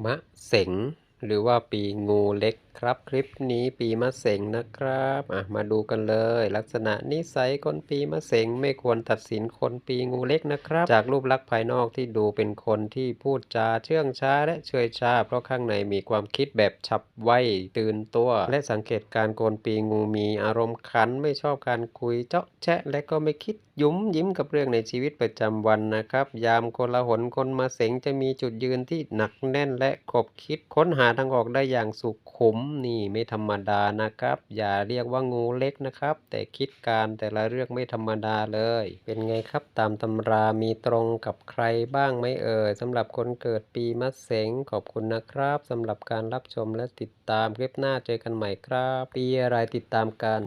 มะเสงหรือว่าปีงูเล็กครับคลิปนี้ปีมะเสงนะครับมาดูกันเลยลักษณะนิสัยคนปีมะเสงไม่ควรตัดสินคนปีงูเล็กนะครับจากรูปลักษณ์ภายนอกที่ดูเป็นคนที่พูดจาเชื่องช้าและเฉยชาเพราะข้างในมีความคิดแบบฉับไวตื่นตัวและสังเกตการโกนปีงูมีอารมณ์ขันไม่ชอบการคุยเจาะแชะและก็ไม่คิดยุ้มยิ้มกับเรื่องในชีวิตประจำวันนะครับยามโกลาหลคนมะเสงจะมีจุดยืนที่หนักแน่นและคบคิดค้นหาทางออกได้อย่างสุขุมนี่ไม่ธรรมดานะครับอย่าเรียกว่างูเล็กนะครับแต่คิดการแต่ละเรื่องไม่ธรรมดาเลยเป็นไงครับตามตำรามีตรงกับใครบ้างไหมเอ่ยสำหรับคนเกิดปีมะเสงขอบคุณนะครับสำหรับการรับชมและติดตามคลิปหน้าเจอกันใหม่ครับปีอะไรติดตามกัน